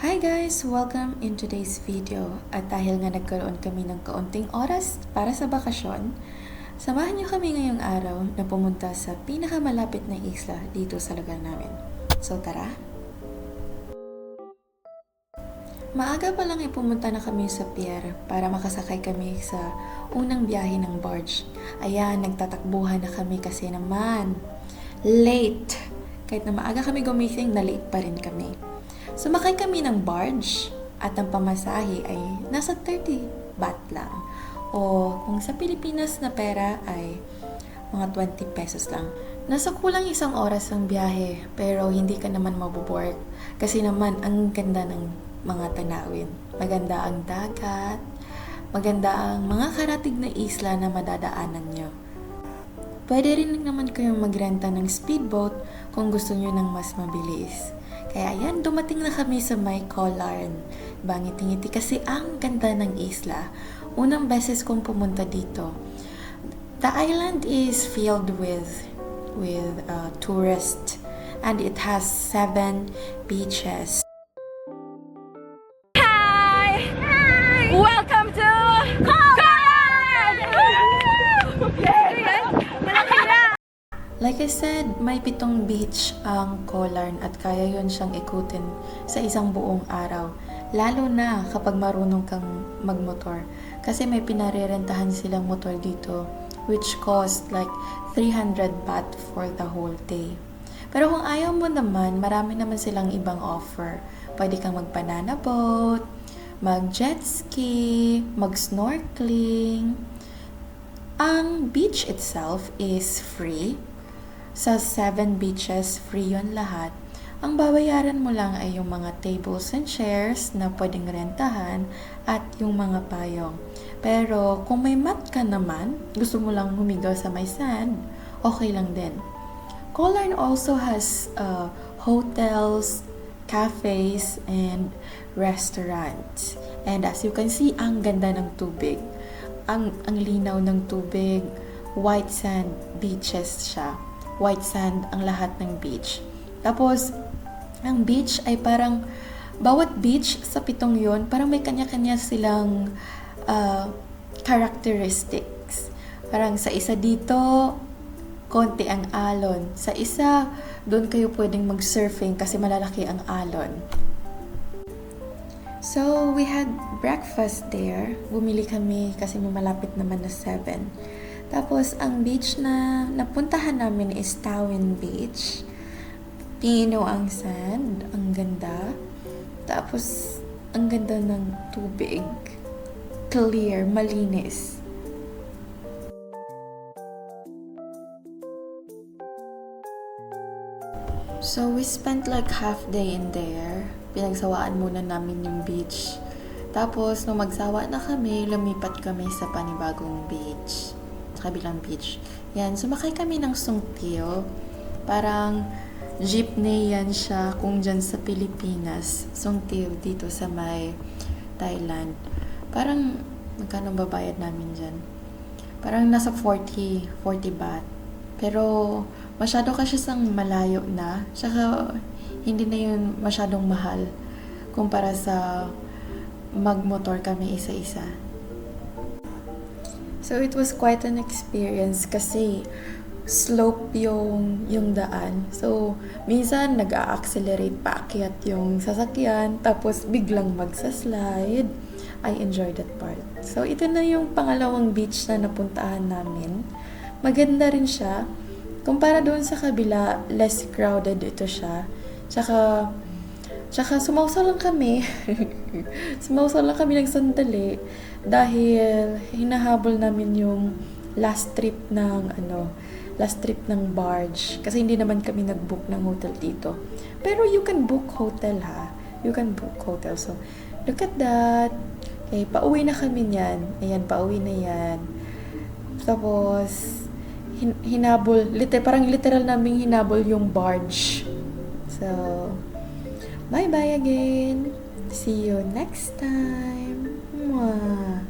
Hi guys! Welcome in today's video. At dahil nga nagkaroon kami ng kaunting oras para sa bakasyon, samahan niyo kami ngayong araw na pumunta sa pinakamalapit na isla dito sa lugar namin. So tara! Maaga pa lang pumunta na kami sa pier para makasakay kami sa unang biyahe ng barge. Ayan, nagtatakbuhan na kami kasi naman late! Kahit na maaga kami gumising, na late pa rin kami. Sumakay kami ng barge at ang pamasahe ay nasa 30 baht lang. O kung sa Pilipinas na pera ay mga 20 pesos lang. Nasa kulang isang oras ang biyahe pero hindi ka naman maboboard kasi naman ang ganda ng mga tanawin. Maganda ang dagat, maganda ang mga karatig na isla na madadaanan nyo. Pwede rin naman kayong magrenta ng speedboat kung gusto nyo ng mas mabilis. Kaya ayan, dumating na kami sa may Koh Larn. Bangiti-ngiti kasi ang ganda ng isla. Unang beses kong pumunta dito. The island is filled with tourists and it has 7 beaches. Hi! Welcome to Colorado! Malaki na! Like I said, may 7 beach ang Koh Larn at kaya yon siyang ikutin sa isang buong araw. Lalo na kapag marunong kang magmotor. Kasi may pinarerentahan silang motor dito which cost like 300 baht for the whole day. Pero kung ayaw mo naman, marami naman silang ibang offer. Pwede kang mag-banana boat, mag-jet ski, mag-snorkeling. Ang beach itself is free. Sa 7 beaches, free yun lahat. Ang babayaran mo lang ay yung mga tables and chairs na pwedeng rentahan at yung mga payong. Pero kung may mat ka naman, gusto mo lang humigaw sa may sand, okay lang din. Koh Larn also has hotels, cafes, and restaurants. And as you can see, ang ganda ng tubig. Ang linaw ng tubig, white sand beaches siya. White sand ang lahat ng beach. Tapos, ang beach ay parang, bawat beach sa 7 yon, parang may kanya-kanya silang characteristics. Parang sa isa dito, konti ang alon. Sa isa, doon kayo pwedeng mag-surfing kasi malalaki ang alon. So, we had breakfast there. Bumili kami kasi may malapit naman na 7. Tapos, ang beach na napuntahan namin is Tawin Beach. Pino ang sand. Ang ganda. Tapos, ang ganda ng tubig. Clear, malinis. So, we spent like half day in there. Pinagsawaan muna namin yung beach. Tapos, nung magsawa na kami, lumipat kami sa panibagong beach. Kabilang beach. Yan, sumakay kami ng Songthaew. Parang jeepney yan siya kung dyan sa Pilipinas. Songthaew dito sa may Thailand. Parang, magkano babayad namin dyan? Parang nasa 40 baht. Pero, masyado kasi sang malayo na. Tsaka, hindi na yun masyadong mahal kumpara sa magmotor kami isa-isa. So, it was quite an experience kasi slope yung daan. So, minsan nag-a-accelerate paakyat yung sasakyan tapos biglang magsa-slide. I enjoyed that part. So, ito na yung pangalawang beach na napuntahan namin. Maganda rin siya. Kumpara doon sa kabila, less crowded ito siya. Tsaka sumausaw lang kami. Sumausaw lang kami ng sandali dahil hinahabol namin yung last trip ng barge kasi hindi naman kami nag-book ng hotel dito. Pero you can book hotel ha. You can book hotel. So, look at that. Okay, pauwi na kami niyan. Ayan, pauwi na yan. Tapos, parang literal naming hinabol yung barge. So, bye-bye again. See you next time. Mwah.